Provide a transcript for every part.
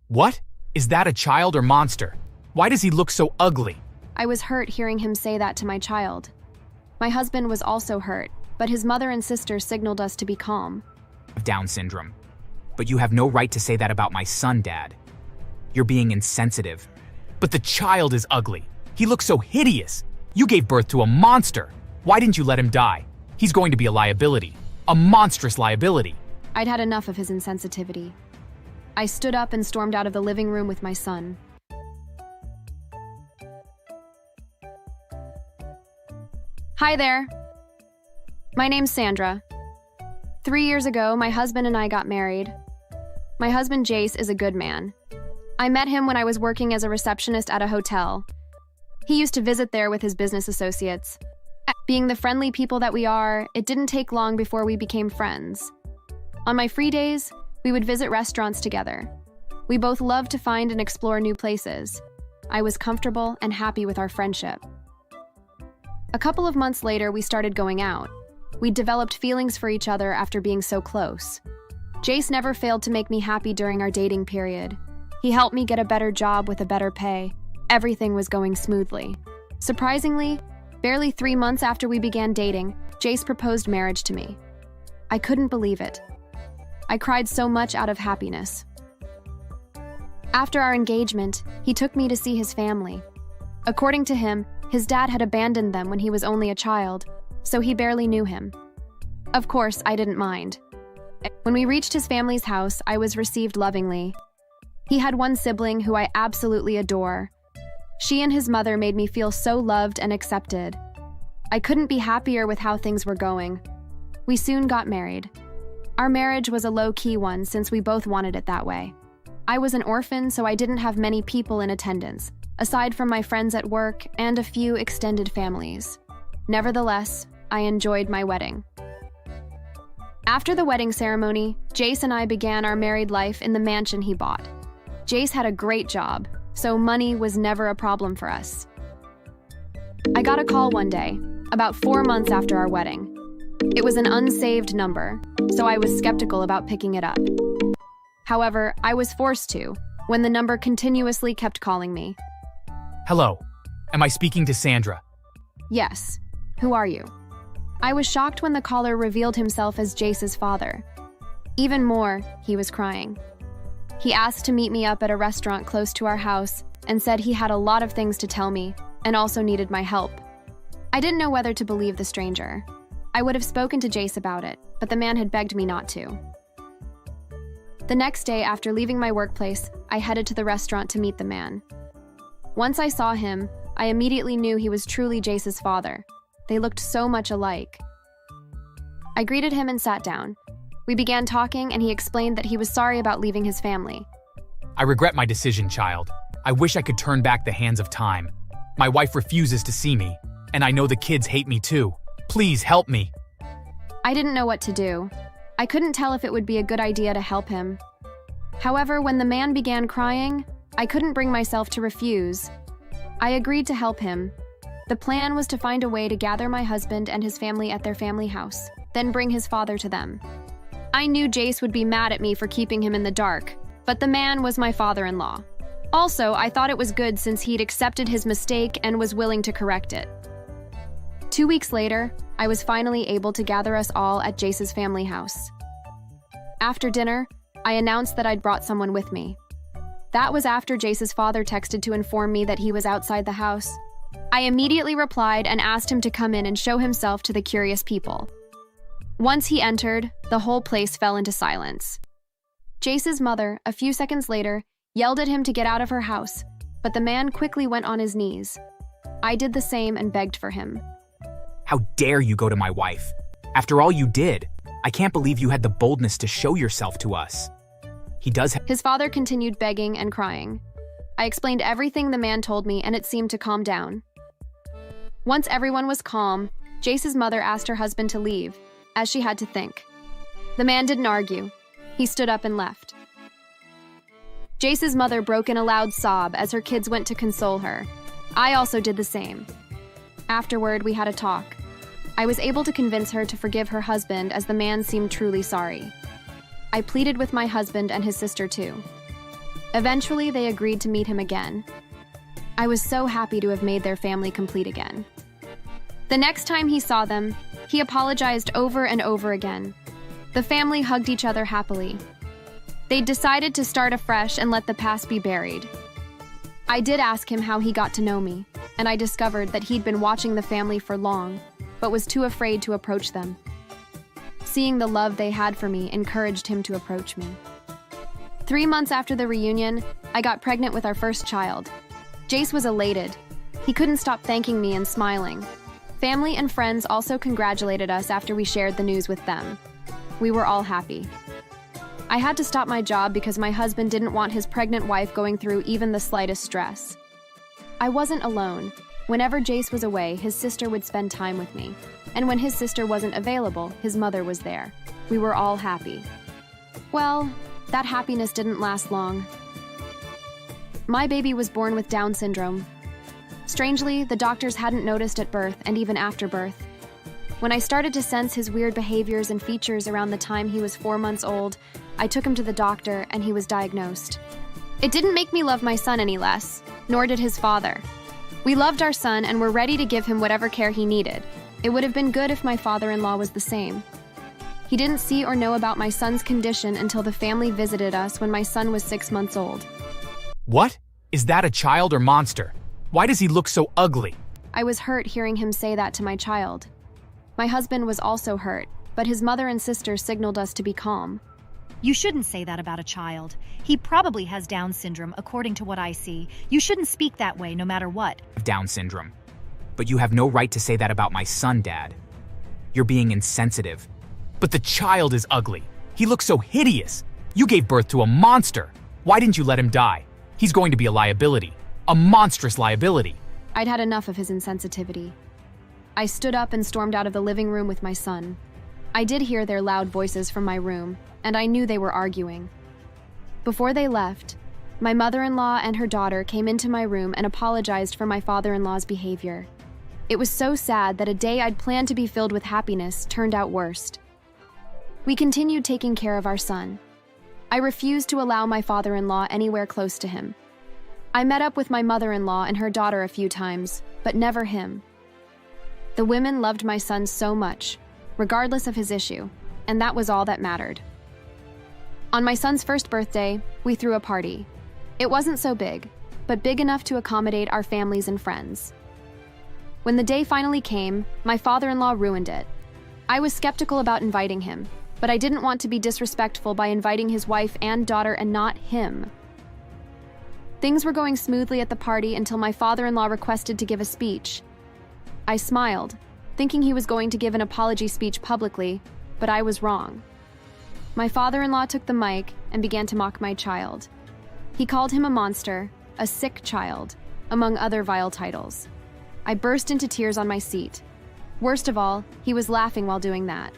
What? Is that a child or monster? Why does he look so ugly? I was hurt hearing him say that to my child. My husband was also hurt, but his mother and sister signaled us to be calm. Down syndrome. But you have no right to say that about my son, Dad. You're being insensitive. But the child is ugly. He looks so hideous. You gave birth to a monster. Why didn't you let him die? He's going to be a liability. A monstrous liability. I'd had enough of his insensitivity. I stood up and stormed out of the living room with my son. Hi there. My name's Sandra. 3 years ago, my husband and I got married. My husband, Jace, is a good man. I met him when I was working as a receptionist at a hotel. He used to visit there with his business associates. Being the friendly people that we are, it didn't take long before we became friends. On my free days, we would visit restaurants together. We both loved to find and explore new places. I was comfortable and happy with our friendship. A couple of months later, we started going out. We developed feelings for each other after being so close. Jace never failed to make me happy during our dating period. He helped me get a better job with a better pay. Everything was going smoothly. Surprisingly, barely 3 months after we began dating, Jace proposed marriage to me. I couldn't believe it. I cried so much out of happiness. After our engagement, he took me to see his family. According to him, his dad had abandoned them when he was only a child, so he barely knew him. Of course, I didn't mind. When we reached his family's house, I was received lovingly. He had one sibling who I absolutely adore. She and his mother made me feel so loved and accepted. I couldn't be happier with how things were going. We soon got married. Our marriage was a low-key one since we both wanted it that way. I was an orphan, so I didn't have many people in attendance, aside from my friends at work and a few extended families. Nevertheless, I enjoyed my wedding. After the wedding ceremony, Jace and I began our married life in the mansion he bought. Jace had a great job, so money was never a problem for us. I got a call one day, about 4 months after our wedding. It was an unsaved number, so I was skeptical about picking it up. However, I was forced to, when the number continuously kept calling me. Hello. Am I speaking to Sandra? Yes. Who are you? I was shocked when the caller revealed himself as Jace's father. Even more, he was crying. He asked to meet me up at a restaurant close to our house and said he had a lot of things to tell me and also needed my help. I didn't know whether to believe the stranger. I would have spoken to Jace about it, but the man had begged me not to. The next day after leaving my workplace, I headed to the restaurant to meet the man. Once I saw him, I immediately knew he was truly Jace's father. They looked so much alike. I greeted him and sat down. We began talking and he explained that he was sorry about leaving his family. I regret my decision, child. I wish I could turn back the hands of time. My wife refuses to see me, and I know the kids hate me too. Please help me. I didn't know what to do. I couldn't tell if it would be a good idea to help him. However, when the man began crying, I couldn't bring myself to refuse. I agreed to help him. The plan was to find a way to gather my husband and his family at their family house, then bring his father to them. I knew Jace would be mad at me for keeping him in the dark, but the man was my father-in-law. Also, I thought it was good since he'd accepted his mistake and was willing to correct it. 2 weeks later, I was finally able to gather us all at Jace's family house. After dinner, I announced that I'd brought someone with me. That was after Jace's father texted to inform me that he was outside the house. I immediately replied and asked him to come in and show himself to the curious people. Once he entered, the whole place fell into silence. Jace's mother, a few seconds later, yelled at him to get out of her house, but the man quickly went on his knees. I did the same and begged for him. How dare you go to my wife? After all you did, I can't believe you had the boldness to show yourself to us. His father continued begging and crying. I explained everything the man told me and it seemed to calm down. Once everyone was calm, Jace's mother asked her husband to leave, as she had to think. The man didn't argue. He stood up and left. Jace's mother broke in a loud sob as her kids went to console her. I also did the same. Afterward, we had a talk. I was able to convince her to forgive her husband as the man seemed truly sorry. I pleaded with my husband and his sister too. Eventually, they agreed to meet him again. I was so happy to have made their family complete again. The next time he saw them, he apologized over and over again. The family hugged each other happily. They decided to start afresh and let the past be buried. I did ask him how he got to know me, and I discovered that he'd been watching the family for long, but was too afraid to approach them. Seeing the love they had for me encouraged him to approach me. 3 months after the reunion, I got pregnant with our first child. Jace was elated. He couldn't stop thanking me and smiling. Family and friends also congratulated us after we shared the news with them. We were all happy. I had to stop my job because my husband didn't want his pregnant wife going through even the slightest stress. I wasn't alone. Whenever Jace was away, his sister would spend time with me. And when his sister wasn't available, his mother was there. We were all happy. Well, that happiness didn't last long. My baby was born with Down syndrome. Strangely, the doctors hadn't noticed at birth and even after birth. When I started to sense his weird behaviors and features around the time he was 4 months old, I took him to the doctor and he was diagnosed. It didn't make me love my son any less, nor did his father. We loved our son and were ready to give him whatever care he needed. It would have been good if my father-in-law was the same. He didn't see or know about my son's condition until the family visited us when my son was 6 months old. What? Is that a child or monster? Why does he look so ugly? I was hurt hearing him say that to my child. My husband was also hurt, but his mother and sister signaled us to be calm. You shouldn't say that about a child. He probably has Down syndrome, according to what I see. You shouldn't speak that way, no matter what. Down syndrome. But you have no right to say that about my son, Dad. You're being insensitive. But the child is ugly. He looks so hideous. You gave birth to a monster. Why didn't you let him die? He's going to be a liability. A monstrous liability. I'd had enough of his insensitivity. I stood up and stormed out of the living room with my son. I did hear their loud voices from my room, and I knew they were arguing. Before they left, my mother-in-law and her daughter came into my room and apologized for my father-in-law's behavior. It was so sad that a day I'd planned to be filled with happiness turned out worst. We continued taking care of our son. I refused to allow my father-in-law anywhere close to him. I met up with my mother-in-law and her daughter a few times, but never him. The women loved my son so much, regardless of his issue, and that was all that mattered. On my son's first birthday, we threw a party. It wasn't so big, but big enough to accommodate our families and friends. When the day finally came, my father-in-law ruined it. I was skeptical about inviting him, but I didn't want to be disrespectful by inviting his wife and daughter and not him. Things were going smoothly at the party until my father-in-law requested to give a speech. I smiled, thinking he was going to give an apology speech publicly, but I was wrong. My father-in-law took the mic and began to mock my child. He called him a monster, a sick child, among other vile titles. I burst into tears on my seat. Worst of all, he was laughing while doing that.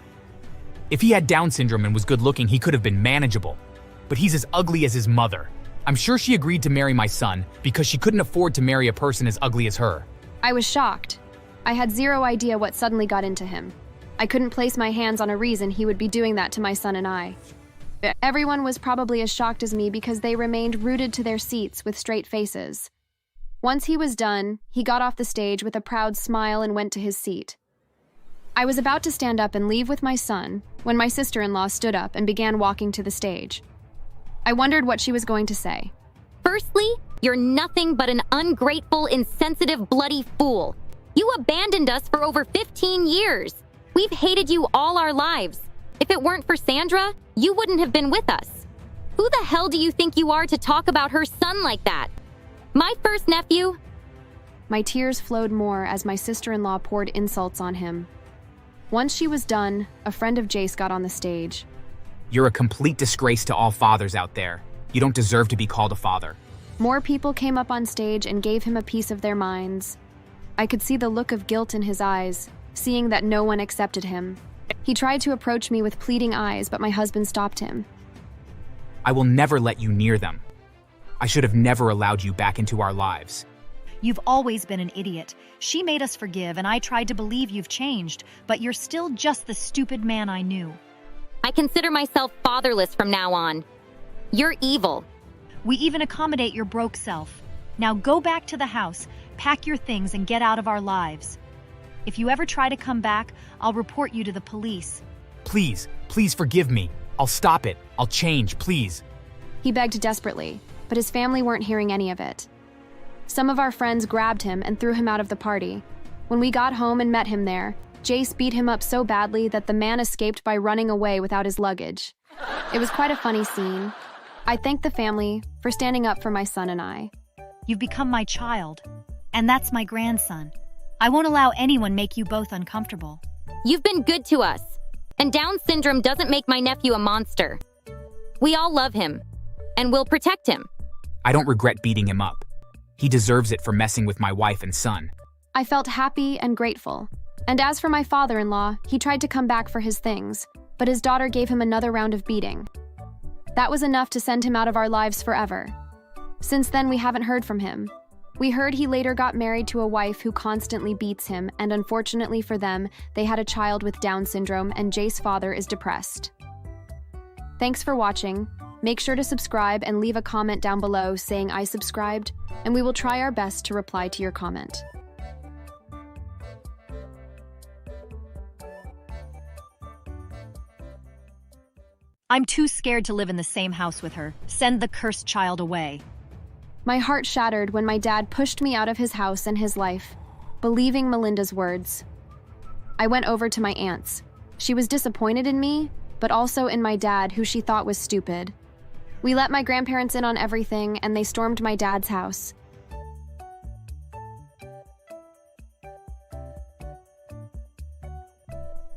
If he had Down syndrome and was good-looking, he could have been manageable. But he's as ugly as his mother. I'm sure she agreed to marry my son because she couldn't afford to marry a person as ugly as her. I was shocked. I had zero idea what suddenly got into him. I couldn't place my hands on a reason he would be doing that to my son and I. Everyone was probably as shocked as me because they remained rooted to their seats with straight faces. Once he was done, he got off the stage with a proud smile and went to his seat. I was about to stand up and leave with my son when my sister-in-law stood up and began walking to the stage. I wondered what she was going to say. Firstly, you're nothing but an ungrateful, insensitive, bloody fool. You abandoned us for over 15 years. We've hated you all our lives. If it weren't for Sandra, you wouldn't have been with us. Who the hell do you think you are to talk about her son like that? My first nephew? My tears flowed more as my sister-in-law poured insults on him. Once she was done, a friend of Jace got on the stage. You're a complete disgrace to all fathers out there. You don't deserve to be called a father. More people came up on stage and gave him a piece of their minds. I could see the look of guilt in his eyes, seeing that no one accepted him. He tried to approach me with pleading eyes, but my husband stopped him. I will never let you near them. I should have never allowed you back into our lives. You've always been an idiot. She made us forgive, and I tried to believe you've changed, but you're still just the stupid man I knew. I consider myself fatherless from now on. You're evil. We even accommodate your broke self. Now go back to the house, pack your things, and get out of our lives. If you ever try to come back, I'll report you to the police. Please, please forgive me. I'll stop it. I'll change, please. He begged desperately, but his family weren't hearing any of it. Some of our friends grabbed him and threw him out of the party. When we got home and met him there, Jace beat him up so badly that the man escaped by running away without his luggage. It was quite a funny scene. I thank the family for standing up for my son and I. You've become my child, and that's my grandson. I won't allow anyone make you both uncomfortable. You've been good to us, and Down syndrome doesn't make my nephew a monster. We all love him, and we'll protect him. I don't regret beating him up. He deserves it for messing with my wife and son. I felt happy and grateful. And as for my father-in-law, he tried to come back for his things, but his daughter gave him another round of beating. That was enough to send him out of our lives forever. Since then, we haven't heard from him. We heard he later got married to a wife who constantly beats him, and unfortunately for them, they had a child with Down syndrome, and Jace's father is depressed. Thanks for watching. Make sure to subscribe and leave a comment down below saying I subscribed, and we will try our best to reply to your comment. I'm too scared to live in the same house with her. Send the cursed child away. My heart shattered when my dad pushed me out of his house and his life, believing Melinda's words. I went over to my aunt's. She was disappointed in me, but also in my dad, who she thought was stupid. We let my grandparents in on everything, and they stormed my dad's house.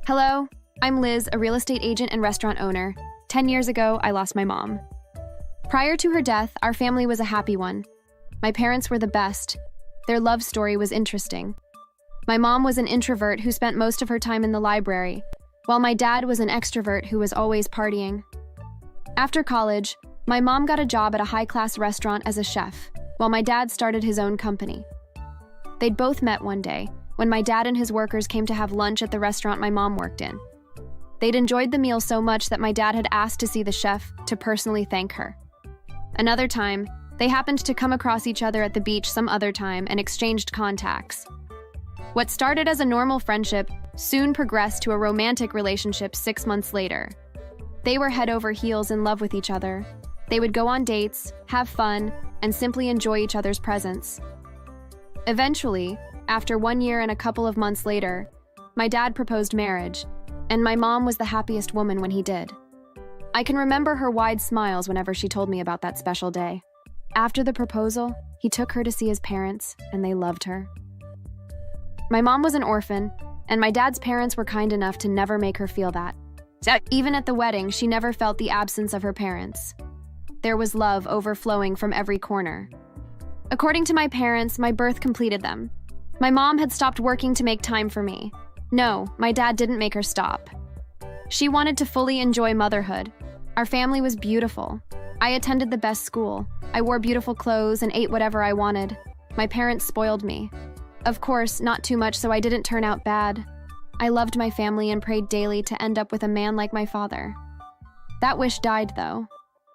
Hello, I'm Liz, a real estate agent and restaurant owner. 10 years ago, I lost my mom. Prior to her death, our family was a happy one. My parents were the best. Their love story was interesting. My mom was an introvert who spent most of her time in the library, while my dad was an extrovert who was always partying. After college, my mom got a job at a high-class restaurant as a chef, while my dad started his own company. They'd both met one day, when my dad and his workers came to have lunch at the restaurant my mom worked in. They'd enjoyed the meal so much that my dad had asked to see the chef to personally thank her. Another time, they happened to come across each other at the beach some other time and exchanged contacts. What started as a normal friendship soon progressed to a romantic relationship 6 months later. They were head over heels in love with each other. They would go on dates, have fun, and simply enjoy each other's presence. Eventually, after 1 year and a couple of months later, my dad proposed marriage, and my mom was the happiest woman when he did. I can remember her wide smiles whenever she told me about that special day. After the proposal, he took her to see his parents, and they loved her. My mom was an orphan, and my dad's parents were kind enough to never make her feel that. Even at the wedding, she never felt the absence of her parents. There was love overflowing from every corner. According to my parents, my birth completed them. My mom had stopped working to make time for me. No, my dad didn't make her stop. She wanted to fully enjoy motherhood. Our family was beautiful. I attended the best school. I wore beautiful clothes and ate whatever I wanted. My parents spoiled me. Of course, not too much so I didn't turn out bad. I loved my family and prayed daily to end up with a man like my father. That wish died, though.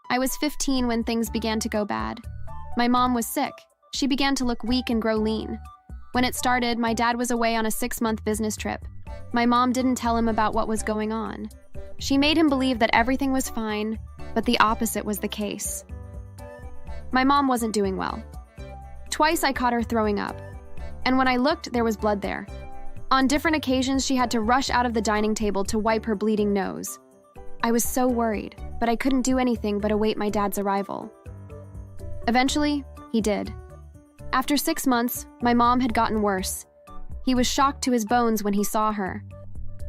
I was 15 when things began to go bad. My mom was sick. She began to look weak and grow lean. When it started, my dad was away on a 6-month business trip. My mom didn't tell him about what was going on. She made him believe that everything was fine, but the opposite was the case. My mom wasn't doing well. Twice I caught her throwing up, and when I looked, there was blood there. On different occasions, she had to rush out of the dining table to wipe her bleeding nose. I was so worried, but I couldn't do anything but await my dad's arrival. Eventually, he did. After 6 months, my mom had gotten worse. He was shocked to his bones when he saw her.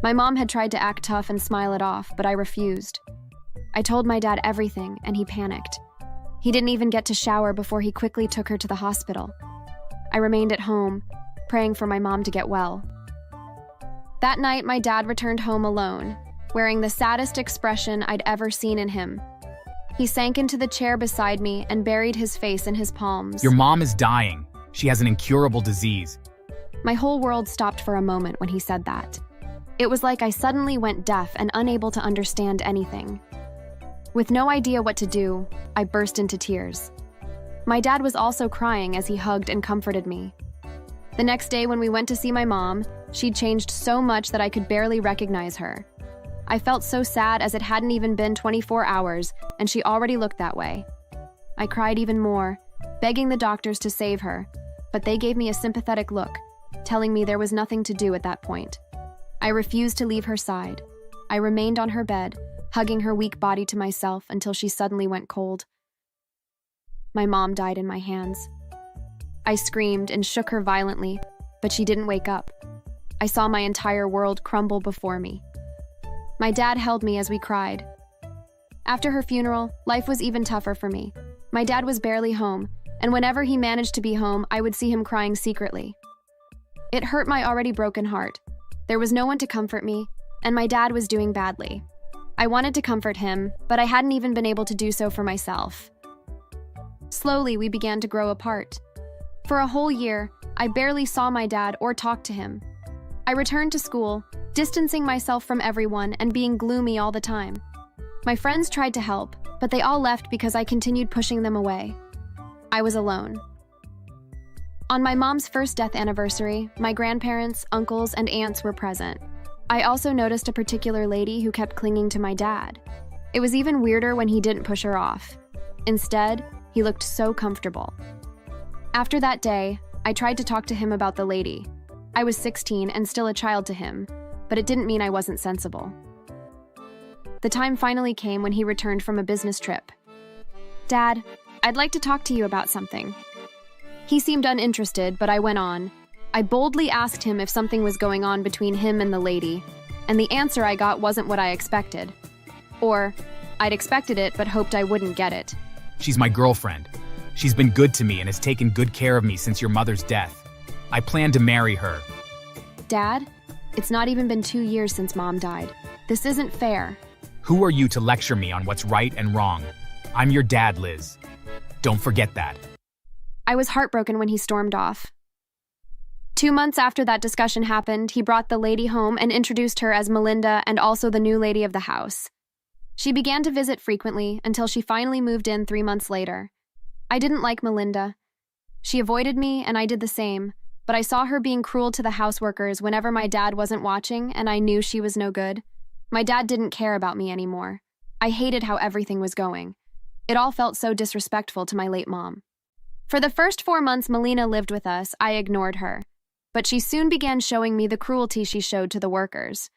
My mom had tried to act tough and smile it off, but I refused. I told my dad everything, and he panicked. He didn't even get to shower before he quickly took her to the hospital. I remained at home, praying for my mom to get well. That night, my dad returned home alone, wearing the saddest expression I'd ever seen in him. He sank into the chair beside me and buried his face in his palms. Your mom is dying. She has an incurable disease. My whole world stopped for a moment when he said that. It was like I suddenly went deaf and unable to understand anything. With no idea what to do, I burst into tears. My dad was also crying as he hugged and comforted me. The next day when we went to see my mom, she'd changed so much that I could barely recognize her. I felt so sad as it hadn't even been 24 hours and she already looked that way. I cried even more, begging the doctors to save her, but they gave me a sympathetic look, telling me there was nothing to do at that point. I refused to leave her side. I remained on her bed, hugging her weak body to myself until she suddenly went cold. My mom died in my hands. I screamed and shook her violently, but she didn't wake up. I saw my entire world crumble before me. My dad held me as we cried. After her funeral, life was even tougher for me. My dad was barely home, and whenever he managed to be home, I would see him crying secretly. It hurt my already broken heart. There was no one to comfort me, and my dad was doing badly. I wanted to comfort him, but I hadn't even been able to do so for myself. Slowly, we began to grow apart. For a whole year, I barely saw my dad or talked to him. I returned to school, distancing myself from everyone and being gloomy all the time. My friends tried to help, but they all left because I continued pushing them away. I was alone. On my mom's first death anniversary, my grandparents, uncles, and aunts were present. I also noticed a particular lady who kept clinging to my dad. It was even weirder when he didn't push her off. Instead, he looked so comfortable. After that day, I tried to talk to him about the lady. I was 16 and still a child to him, but it didn't mean I wasn't sensible. The time finally came when he returned from a business trip. "Dad, I'd like to talk to you about something." He seemed uninterested, but I went on. I boldly asked him if something was going on between him and the lady, and the answer I got wasn't what I expected. Or, I'd expected it but hoped I wouldn't get it. She's my girlfriend. She's been good to me and has taken good care of me since your mother's death. I plan to marry her. Dad, it's not even been 2 years since Mom died. This isn't fair. Who are you to lecture me on what's right and wrong? I'm your dad, Liz. Don't forget that. I was heartbroken when he stormed off. 2 months after that discussion happened, he brought the lady home and introduced her as Melinda and also the new lady of the house. She began to visit frequently until she finally moved in 3 months later. I didn't like Melinda. She avoided me and I did the same, but I saw her being cruel to the houseworkers whenever my dad wasn't watching and I knew she was no good. My dad didn't care about me anymore. I hated how everything was going. It all felt so disrespectful to my late mom. For the first 4 months Melina lived with us, I ignored her. But she soon began showing me the cruelty she showed to the workers.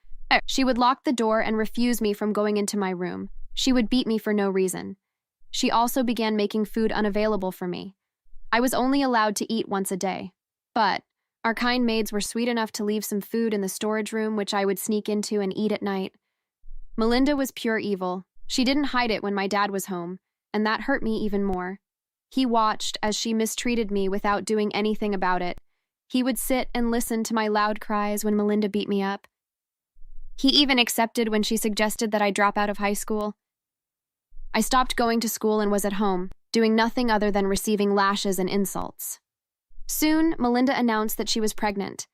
She would lock the door and refuse me from going into my room. She would beat me for no reason. She also began making food unavailable for me. I was only allowed to eat once a day. But our kind maids were sweet enough to leave some food in the storage room, which I would sneak into and eat at night. Melinda was pure evil. She didn't hide it when my dad was home, and that hurt me even more. He watched as she mistreated me without doing anything about it. He would sit and listen to my loud cries when Melinda beat me up. He even accepted when she suggested that I drop out of high school. I stopped going to school and was at home, doing nothing other than receiving lashes and insults. Soon, Melinda announced that she was pregnant.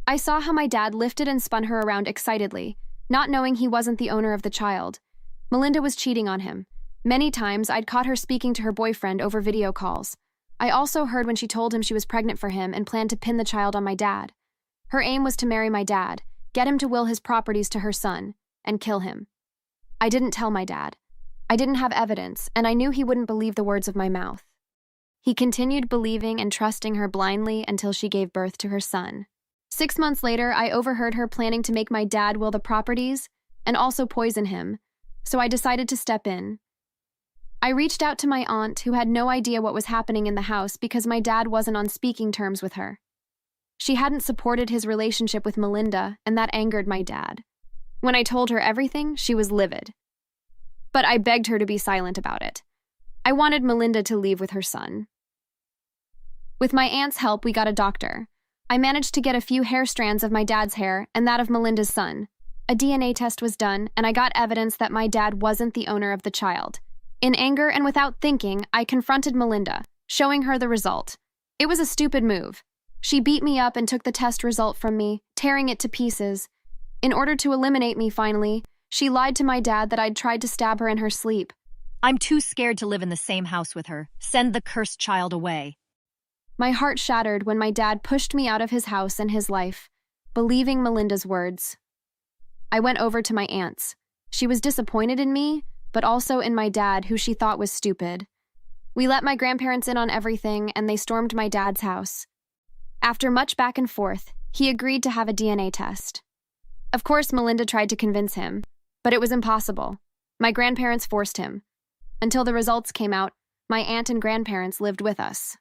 I saw how my dad lifted and spun her around excitedly, not knowing he wasn't the owner of the child. Melinda was cheating on him. Many times, I'd caught her speaking to her boyfriend over video calls. I also heard when she told him she was pregnant for him and planned to pin the child on my dad. Her aim was to marry my dad, get him to will his properties to her son, and kill him. I didn't tell my dad. I didn't have evidence, and I knew he wouldn't believe the words of my mouth. He continued believing and trusting her blindly until she gave birth to her son. 6 months later, I overheard her planning to make my dad will the properties and also poison him, so I decided to step in. I reached out to my aunt, who had no idea what was happening in the house because my dad wasn't on speaking terms with her. She hadn't supported his relationship with Melinda, and that angered my dad. When I told her everything, she was livid. But I begged her to be silent about it. I wanted Melinda to leave with her son. With my aunt's help, we got a doctor. I managed to get a few hair strands of my dad's hair and that of Melinda's son. A DNA test was done, and I got evidence that my dad wasn't the owner of the child. In anger and without thinking, I confronted Melinda, showing her the result. It was a stupid move. She beat me up and took the test result from me, tearing it to pieces. In order to eliminate me finally, she lied to my dad that I'd tried to stab her in her sleep. I'm too scared to live in the same house with her. Send the cursed child away. My heart shattered when my dad pushed me out of his house and his life, believing Melinda's words. I went over to my aunt's. She was disappointed in me, but also in my dad, who she thought was stupid. We let my grandparents in on everything, and they stormed my dad's house. After much back and forth, he agreed to have a DNA test. Of course, Melinda tried to convince him, but it was impossible. My grandparents forced him. Until the results came out, my aunt and grandparents lived with us.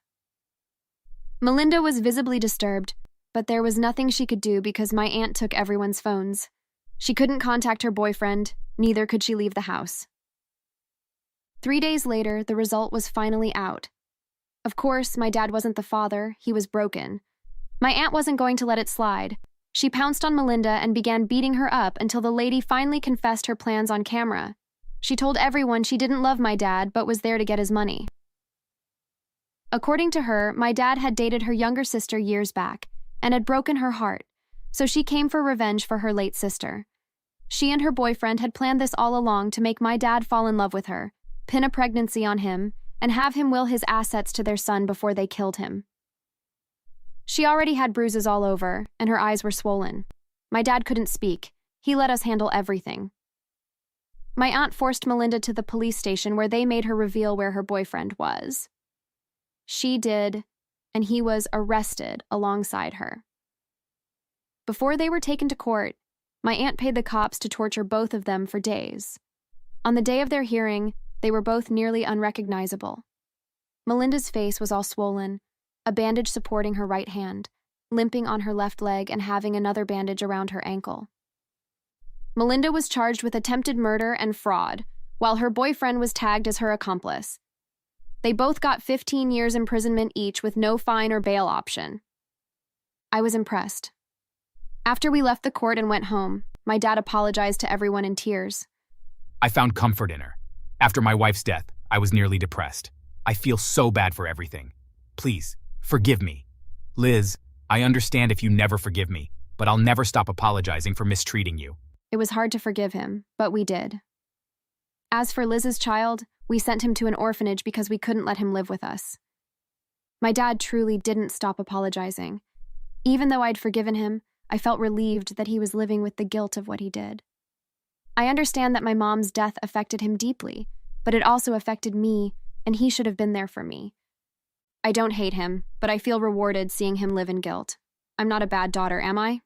Melinda was visibly disturbed, but there was nothing she could do because my aunt took everyone's phones. She couldn't contact her boyfriend, neither could she leave the house. 3 days later, the result was finally out. Of course, my dad wasn't the father, he was broken. My aunt wasn't going to let it slide. She pounced on Melinda and began beating her up until the lady finally confessed her plans on camera. She told everyone she didn't love my dad but was there to get his money. According to her, my dad had dated her younger sister years back and had broken her heart, so she came for revenge for her late sister. She and her boyfriend had planned this all along to make my dad fall in love with her, pin a pregnancy on him, and have him will his assets to their son before they killed him. She already had bruises all over, and her eyes were swollen. My dad couldn't speak. He let us handle everything. My aunt forced Melinda to the police station where they made her reveal where her boyfriend was. She did, and he was arrested alongside her. Before they were taken to court, my aunt paid the cops to torture both of them for days. On the day of their hearing, they were both nearly unrecognizable. Melinda's face was all swollen, a bandage supporting her right hand, limping on her left leg and having another bandage around her ankle. Melinda was charged with attempted murder and fraud, while her boyfriend was tagged as her accomplice. They both got 15 years imprisonment each with no fine or bail option. I was impressed. After we left the court and went home, my dad apologized to everyone in tears. I found comfort in her. After my wife's death, I was nearly depressed. I feel so bad for everything. Please, forgive me. Liz, I understand if you never forgive me, but I'll never stop apologizing for mistreating you. It was hard to forgive him, but we did. As for Liz's child, we sent him to an orphanage because we couldn't let him live with us. My dad truly didn't stop apologizing. Even though I'd forgiven him, I felt relieved that he was living with the guilt of what he did. I understand that my mom's death affected him deeply, but it also affected me, and he should have been there for me. I don't hate him, but I feel rewarded seeing him live in guilt. I'm not a bad daughter, am I?